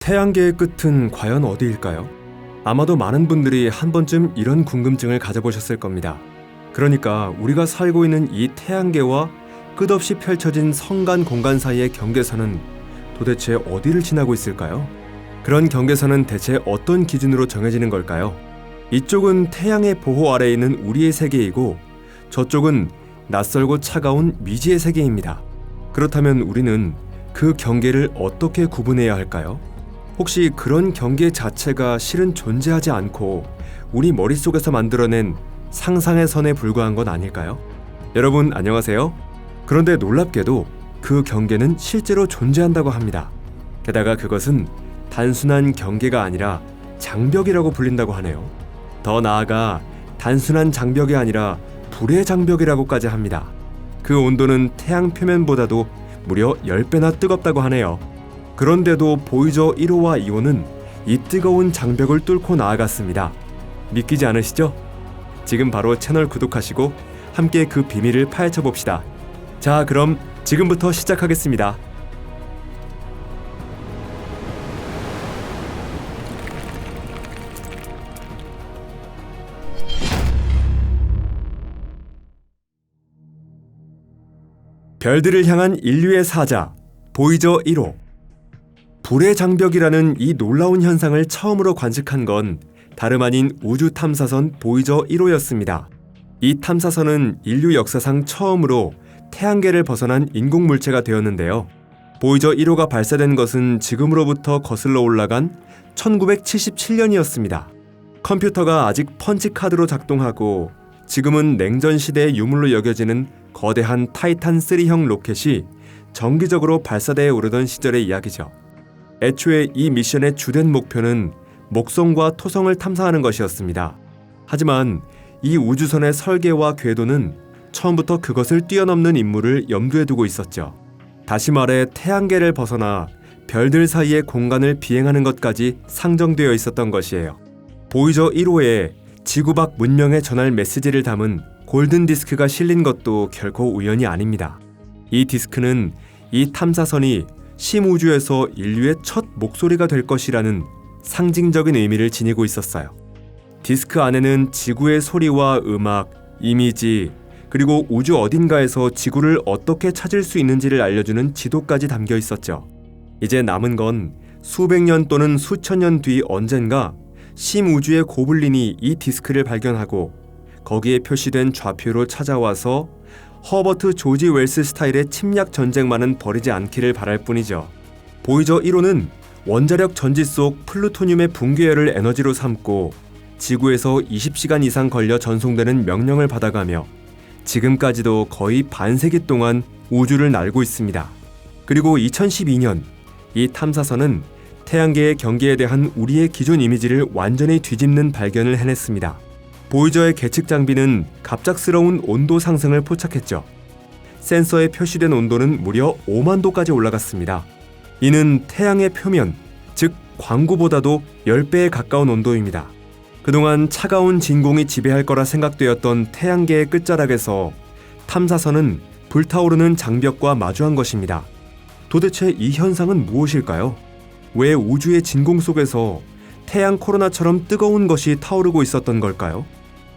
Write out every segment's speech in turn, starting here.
태양계의 끝은 과연 어디일까요? 아마도 많은 분들이 한 번쯤 이런 궁금증을 가져보셨을 겁니다. 그러니까 우리가 살고 있는 이 태양계와 끝없이 펼쳐진 성간 공간 사이의 경계선은 도대체 어디를 지나고 있을까요? 그런 경계선은 대체 어떤 기준으로 정해지는 걸까요? 이쪽은 태양의 보호 아래에 있는 우리의 세계이고 저쪽은 낯설고 차가운 미지의 세계입니다. 그렇다면 우리는 그 경계를 어떻게 구분해야 할까요? 혹시 그런 경계 자체가 실은 존재하지 않고 우리 머릿속에서 만들어낸 상상의 선에 불과한 건 아닐까요? 여러분 안녕하세요. 그런데 놀랍게도 그 경계는 실제로 존재한다고 합니다. 게다가 그것은 단순한 경계가 아니라 장벽이라고 불린다고 하네요. 더 나아가 단순한 장벽이 아니라 불의 장벽이라고까지 합니다. 그 온도는 태양 표면보다도 무려 10배나 뜨겁다고 하네요. 그런데도 보이저 1호와 2호는 이 뜨거운 장벽을 뚫고 나아갔습니다. 믿기지 않으시죠? 지금 바로 채널 구독하시고 함께 그 비밀을 파헤쳐 봅시다. 자, 그럼 지금부터 시작하겠습니다. 별들을 향한 인류의 사자, 보이저 1호. 불의 장벽이라는 이 놀라운 현상을 처음으로 관측한 건 다름 아닌 우주 탐사선 보이저 1호였습니다. 이 탐사선은 인류 역사상 처음으로 태양계를 벗어난 인공물체가 되었는데요. 보이저 1호가 발사된 것은 지금으로부터 거슬러 올라간 1977년이었습니다. 컴퓨터가 아직 펀치카드로 작동하고 지금은 냉전 시대의 유물로 여겨지는 거대한 타이탄 3형 로켓이 정기적으로 발사대에 오르던 시절의 이야기죠. 애초에 이 미션의 주된 목표는 목성과 토성을 탐사하는 것이었습니다. 하지만 이 우주선의 설계와 궤도는 처음부터 그것을 뛰어넘는 임무를 염두에 두고 있었죠. 다시 말해 태양계를 벗어나 별들 사이의 공간을 비행하는 것까지 상정되어 있었던 것이에요. 보이저 1호에 지구 밖 문명에 전할 메시지를 담은 골든 디스크가 실린 것도 결코 우연이 아닙니다. 이 디스크는 이 탐사선이 심우주에서 인류의 첫 목소리가 될 것이라는 상징적인 의미를 지니고 있었어요. 디스크 안에는 지구의 소리와 음악, 이미지, 그리고 우주 어딘가에서 지구를 어떻게 찾을 수 있는지를 알려주는 지도까지 담겨 있었죠. 이제 남은 건 수백 년 또는 수천 년 뒤 언젠가 심우주의 고블린이 이 디스크를 발견하고 거기에 표시된 좌표로 찾아와서 허버트 조지 웰스 스타일의 침략 전쟁만은 벌이지 않기를 바랄 뿐이죠. 보이저 1호는 원자력 전지 속 플루토늄의 붕괴열을 에너지로 삼고 지구에서 20시간 이상 걸려 전송되는 명령을 받아가며 지금까지도 거의 반세기 동안 우주를 날고 있습니다. 그리고 2012년 이 탐사선은 태양계의 경계에 대한 우리의 기존 이미지를 완전히 뒤집는 발견을 해냈습니다. 보이저의 계측 장비는 갑작스러운 온도 상승을 포착했죠. 센서에 표시된 온도는 무려 5만 도까지 올라갔습니다. 이는 태양의 표면, 즉 광구보다도 10배에 가까운 온도입니다. 그동안 차가운 진공이 지배할 거라 생각되었던 태양계의 끝자락에서 탐사선은 불타오르는 장벽과 마주한 것입니다. 도대체 이 현상은 무엇일까요? 왜 우주의 진공 속에서 태양 코로나처럼 뜨거운 것이 타오르고 있었던 걸까요?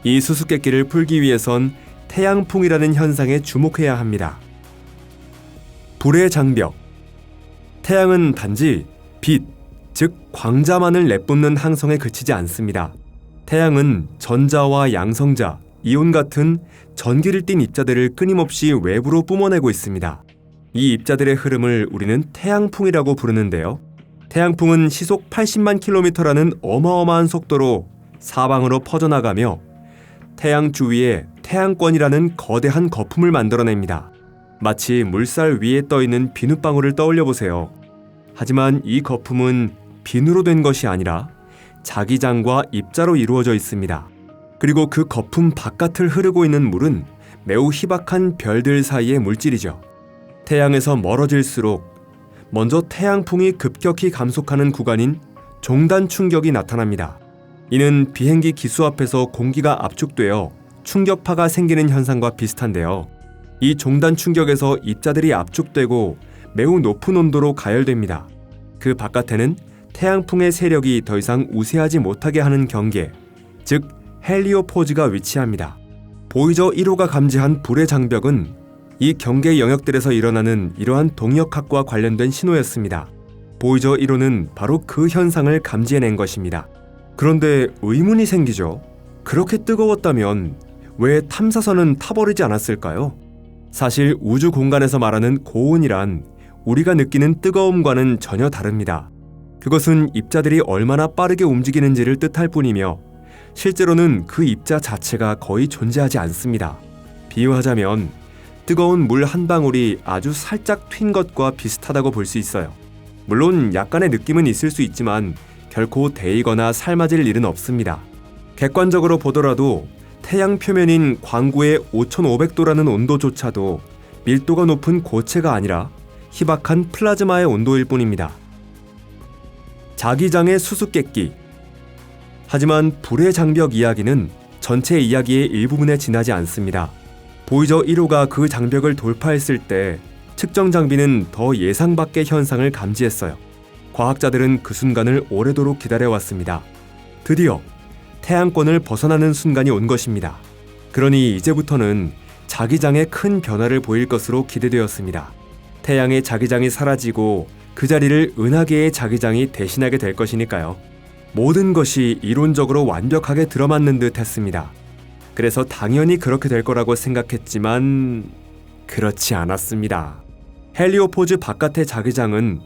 이 수수께끼를 풀기 위해선 태양풍이라는 현상에 주목해야 합니다. 불의 장벽. 태양은 단지 빛, 즉 광자만을 내뿜는 항성에 그치지 않습니다. 태양은 전자와 양성자, 이온 같은 전기를 띤 입자들을 끊임없이 외부로 뿜어내고 있습니다. 이 입자들의 흐름을 우리는 태양풍이라고 부르는데요. 태양풍은 시속 80만 킬로미터라는 어마어마한 속도로 사방으로 퍼져나가며 태양 주위에 태양권이라는 거대한 거품을 만들어냅니다. 마치 물살 위에 떠있는 비눗방울을 떠올려보세요. 하지만 이 거품은 비누로 된 것이 아니라 자기장과 입자로 이루어져 있습니다. 그리고 그 거품 바깥을 흐르고 있는 물은 매우 희박한 별들 사이의 물질이죠. 태양에서 멀어질수록 먼저 태양풍이 급격히 감속하는 구간인 종단 충격이 나타납니다. 이는 비행기 기수 앞에서 공기가 압축되어 충격파가 생기는 현상과 비슷한데요. 이 종단 충격에서 입자들이 압축되고 매우 높은 온도로 가열됩니다. 그 바깥에는 태양풍의 세력이 더 이상 우세하지 못하게 하는 경계, 즉 헬리오포즈가 위치합니다. 보이저 1호가 감지한 불의 장벽은 이 경계 영역들에서 일어나는 이러한 동력학과 관련된 신호였습니다. 보이저 1호는 바로 그 현상을 감지해낸 것입니다. 그런데 의문이 생기죠. 그렇게 뜨거웠다면 왜 탐사선은 타버리지 않았을까요? 사실 우주 공간에서 말하는 고온이란 우리가 느끼는 뜨거움과는 전혀 다릅니다. 그것은 입자들이 얼마나 빠르게 움직이는지를 뜻할 뿐이며 실제로는 그 입자 자체가 거의 존재하지 않습니다. 비유하자면 뜨거운 물 한 방울이 아주 살짝 튄 것과 비슷하다고 볼 수 있어요. 물론 약간의 느낌은 있을 수 있지만 결코 데이거나 삶아질 일은 없습니다. 객관적으로 보더라도 태양 표면인 광구의 5500도라는 온도조차도 밀도가 높은 고체가 아니라 희박한 플라즈마의 온도일 뿐입니다. 자기장의 수수께끼. 하지만 불의 장벽 이야기는 전체 이야기의 일부분에 지나지 않습니다. 보이저 1호가 그 장벽을 돌파했을 때 측정 장비는 더 예상 밖의 현상을 감지했어요. 과학자들은 그 순간을 오래도록 기다려왔습니다. 드디어 태양권을 벗어나는 순간이 온 것입니다. 그러니 이제부터는 자기장에 큰 변화를 보일 것으로 기대되었습니다. 태양의 자기장이 사라지고 그 자리를 은하계의 자기장이 대신하게 될 것이니까요. 모든 것이 이론적으로 완벽하게 들어맞는 듯 했습니다. 그래서 당연히 그렇게 될 거라고 생각했지만 그렇지 않았습니다. 헬리오포즈 바깥의 자기장은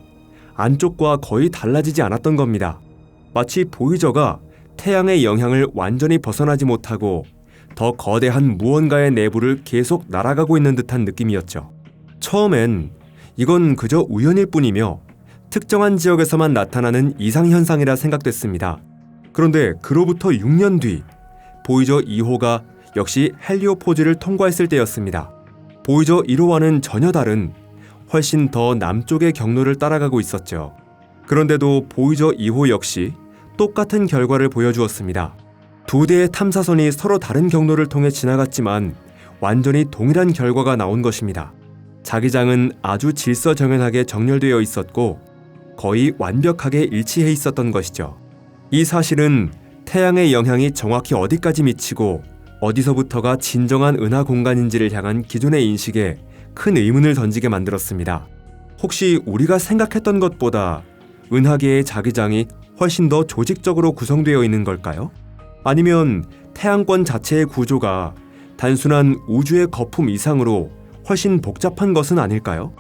안쪽과 거의 달라지지 않았던 겁니다. 마치 보이저가 태양의 영향을 완전히 벗어나지 못하고 더 거대한 무언가의 내부를 계속 날아가고 있는 듯한 느낌이었죠. 처음엔 이건 그저 우연일 뿐이며 특정한 지역에서만 나타나는 이상현상이라 생각됐습니다. 그런데 그로부터 6년 뒤 보이저 2호가 역시 헬리오포즈를 통과했을 때였습니다. 보이저 1호와는 전혀 다른 훨씬 더 남쪽의 경로를 따라가고 있었죠. 그런데도 보이저 2호 역시 똑같은 결과를 보여주었습니다. 두 대의 탐사선이 서로 다른 경로를 통해 지나갔지만 완전히 동일한 결과가 나온 것입니다. 자기장은 아주 질서정연하게 정렬되어 있었고 거의 완벽하게 일치해 있었던 것이죠. 이 사실은 태양의 영향이 정확히 어디까지 미치고 어디서부터가 진정한 은하 공간인지를 향한 기존의 인식에 큰 의문을 던지게 만들었습니다. 혹시 우리가 생각했던 것보다 은하계의 자기장이 훨씬 더 조직적으로 구성되어 있는 걸까요? 아니면 태양권 자체의 구조가 단순한 우주의 거품 이상으로 훨씬 복잡한 것은 아닐까요?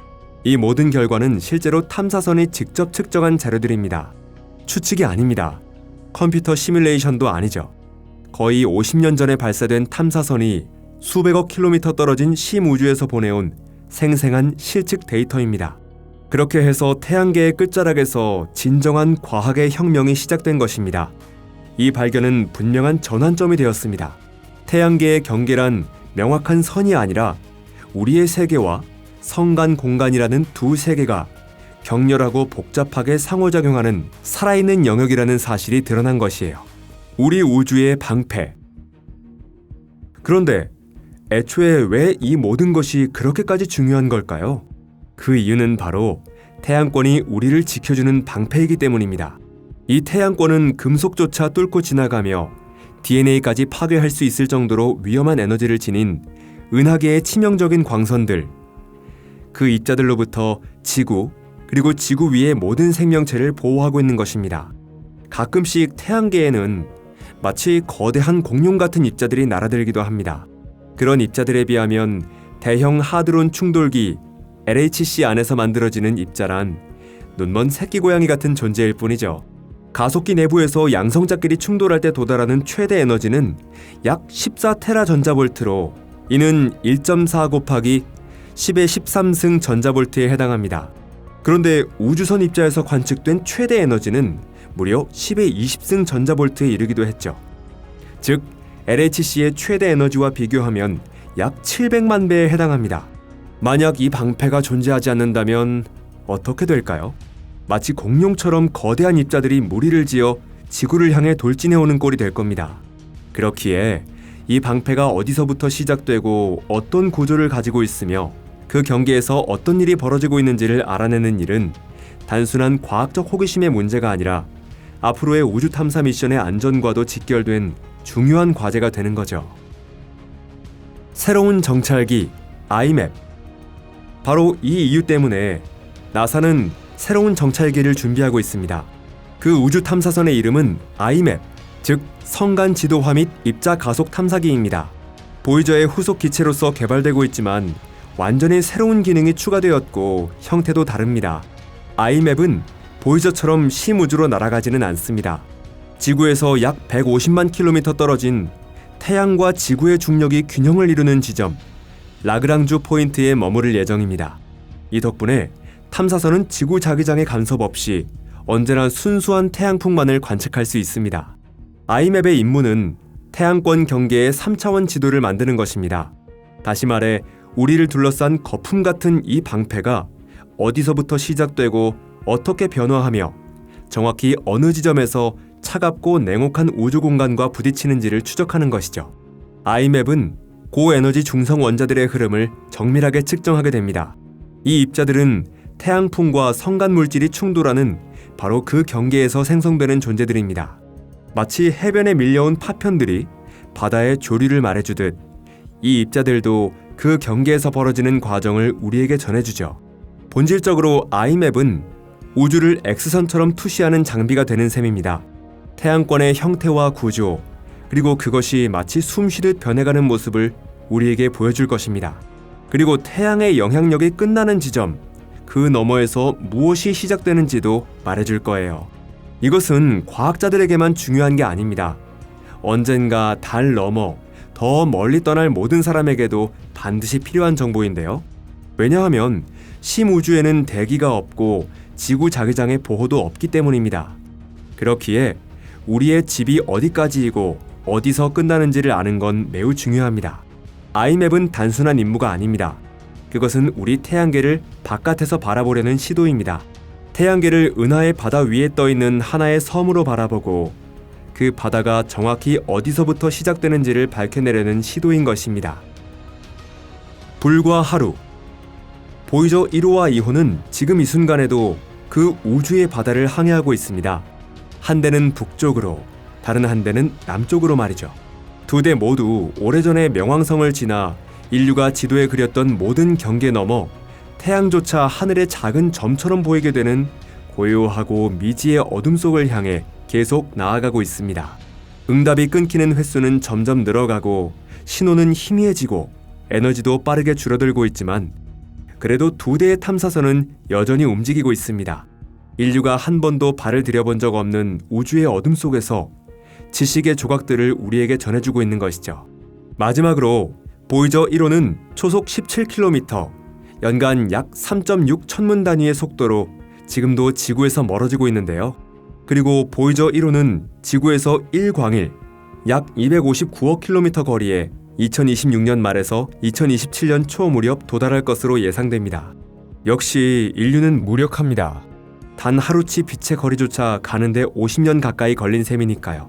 이 모든 결과는 실제로 탐사선이 직접 측정한 자료들입니다. 추측이 아닙니다. 컴퓨터 시뮬레이션도 아니죠. 거의 50년 전에 발사된 탐사선이 수백억 킬로미터 떨어진 심우주에서 보내온 생생한 실측 데이터입니다. 그렇게 해서 태양계의 끝자락에서 진정한 과학의 혁명이 시작된 것입니다. 이 발견은 분명한 전환점이 되었습니다. 태양계의 경계란 명확한 선이 아니라 우리의 세계와 성간 공간이라는 두 세계가 격렬하고 복잡하게 상호작용하는 살아있는 영역이라는 사실이 드러난 것이에요. 우리 우주의 방패. 그런데 애초에 왜 이 모든 것이 그렇게까지 중요한 걸까요? 그 이유는 바로 태양권이 우리를 지켜주는 방패이기 때문입니다. 이 태양권은 금속조차 뚫고 지나가며 DNA까지 파괴할 수 있을 정도로 위험한 에너지를 지닌 은하계의 치명적인 광선들, 그 입자들로부터 지구, 그리고 지구 위의 모든 생명체를 보호하고 있는 것입니다. 가끔씩 태양계에는 마치 거대한 공룡 같은 입자들이 날아들기도 합니다. 그런 입자들에 비하면 대형 하드론 충돌기 LHC 안에서 만들어지는 입자란 눈먼 새끼 고양이 같은 존재일 뿐이죠. 가속기 내부에서 양성자끼리 충돌할 때 도달하는 최대 에너지는 약 14테라 전자볼트로 이는 1.4 곱하기 10의 13승 전자볼트에 해당합니다. 그런데 우주선 입자에서 관측된 최대 에너지는 무려 10의 20승 전자볼트에 이르기도 했죠. 즉 LHC의 최대 에너지와 비교하면 약 700만 배에 해당합니다. 만약 이 방패가 존재하지 않는다면 어떻게 될까요? 마치 공룡처럼 거대한 입자들이 무리를 지어 지구를 향해 돌진해오는 꼴이 될 겁니다. 그렇기에 이 방패가 어디서부터 시작되고 어떤 구조를 가지고 있으며 그 경계에서 어떤 일이 벌어지고 있는지를 알아내는 일은 단순한 과학적 호기심의 문제가 아니라 앞으로의 우주 탐사 미션의 안전과도 직결된 중요한 과제가 되는 거죠. 새로운 정찰기 아이맵. 바로 이 이유 때문에 나사는 새로운 정찰기를 준비하고 있습니다. 그 우주 탐사선의 이름은 아이맵, 즉 성간 지도화 및 입자 가속 탐사기입니다. 보이저의 후속 기체로서 개발되고 있지만 완전히 새로운 기능이 추가되었고 형태도 다릅니다. 아이맵은 보이저처럼 심우주로 날아가지는 않습니다. 지구에서 약 150만 킬로미터 떨어진 태양과 지구의 중력이 균형을 이루는 지점, 라그랑주 포인트에 머무를 예정입니다. 이 덕분에 탐사선은 지구 자기장의 간섭 없이 언제나 순수한 태양풍만을 관측할 수 있습니다. 아이맵의 임무는 태양권 경계의 3차원 지도를 만드는 것입니다. 다시 말해 우리를 둘러싼 거품 같은 이 방패가 어디서부터 시작되고 어떻게 변화하며 정확히 어느 지점에서 차갑고 냉혹한 우주 공간과 부딪히는지를 추적하는 것이죠. 아이맵은 고에너지 중성 원자들의 흐름을 정밀하게 측정하게 됩니다. 이 입자들은 태양풍과 성간 물질이 충돌하는 바로 그 경계에서 생성되는 존재들입니다. 마치 해변에 밀려온 파편들이 바다의 조류를 말해주듯 이 입자들도 그 경계에서 벌어지는 과정을 우리에게 전해주죠. 본질적으로 아이맵은 우주를 X선처럼 투시하는 장비가 되는 셈입니다. 태양권의 형태와 구조, 그리고 그것이 마치 숨쉬듯 변해가는 모습을 우리에게 보여줄 것입니다. 그리고 태양의 영향력이 끝나는 지점, 그 너머에서 무엇이 시작되는지도 말해줄 거예요. 이것은 과학자들에게만 중요한 게 아닙니다. 언젠가 달 너머, 더 멀리 떠날 모든 사람에게도 반드시 필요한 정보인데요. 왜냐하면 심우주에는 대기가 없고 지구 자기장의 보호도 없기 때문입니다. 그렇기에 우리의 집이 어디까지이고 어디서 끝나는지를 아는 건 매우 중요합니다. 아이맵은 단순한 임무가 아닙니다. 그것은 우리 태양계를 바깥에서 바라보려는 시도입니다. 태양계를 은하의 바다 위에 떠있는 하나의 섬으로 바라보고 그 바다가 정확히 어디서부터 시작되는지를 밝혀내려는 시도인 것입니다. 불과 하루, 보이저 1호와 2호는 지금 이 순간에도 그 우주의 바다를 항해하고 있습니다. 한 대는 북쪽으로, 다른 한 대는 남쪽으로 말이죠. 두 대 모두 오래전에 명왕성을 지나 인류가 지도에 그렸던 모든 경계 너머 태양조차 하늘의 작은 점처럼 보이게 되는 고요하고 미지의 어둠 속을 향해 계속 나아가고 있습니다. 응답이 끊기는 횟수는 점점 늘어가고 신호는 희미해지고 에너지도 빠르게 줄어들고 있지만 그래도 두 대의 탐사선은 여전히 움직이고 있습니다. 인류가 한 번도 발을 들여본 적 없는 우주의 어둠 속에서 지식의 조각들을 우리에게 전해주고 있는 것이죠. 마지막으로 보이저 1호는 초속 17km, 연간 약 3.6 천문 단위의 속도로 지금도 지구에서 멀어지고 있는데요. 그리고 보이저 1호는 지구에서 1광일, 약 259억 킬로미터 거리에 2026년 말에서 2027년 초 무렵 도달할 것으로 예상됩니다. 역시 인류는 무력합니다. 단 하루치 빛의 거리조차 가는데 50년 가까이 걸린 셈이니까요.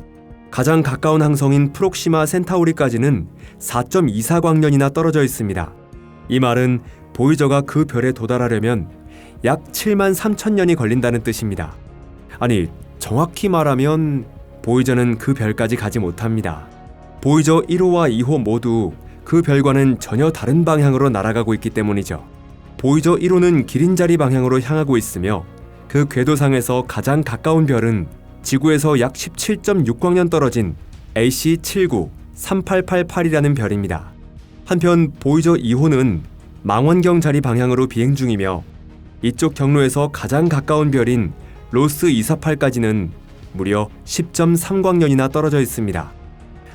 가장 가까운 항성인 프록시마 센타우리까지는 4.24광년이나 떨어져 있습니다. 이 말은 보이저가 그 별에 도달하려면 약 7만 3천 년이 걸린다는 뜻입니다. 아니, 정확히 말하면 보이저는 그 별까지 가지 못합니다. 보이저 1호와 2호 모두 그 별과는 전혀 다른 방향으로 날아가고 있기 때문이죠. 보이저 1호는 기린자리 방향으로 향하고 있으며 그 궤도상에서 가장 가까운 별은 지구에서 약 17.6광년 떨어진 AC793888이라는 별입니다. 한편 보이저 2호는 망원경 자리 방향으로 비행 중이며 이쪽 경로에서 가장 가까운 별인 로스 248까지는 무려 10.3광년이나 떨어져 있습니다.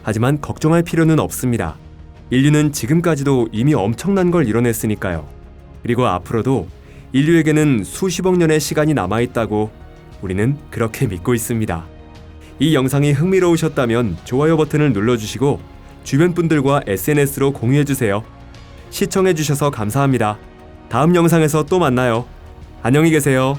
하지만 걱정할 필요는 없습니다. 인류는 지금까지도 이미 엄청난 걸 이뤄냈으니까요. 그리고 앞으로도 인류에게는 수십억 년의 시간이 남아있다고 우리는 그렇게 믿고 있습니다. 이 영상이 흥미로우셨다면 좋아요 버튼을 눌러주시고 주변 분들과 SNS로 공유해주세요. 시청해주셔서 감사합니다. 다음 영상에서 또 만나요. 안녕히 계세요.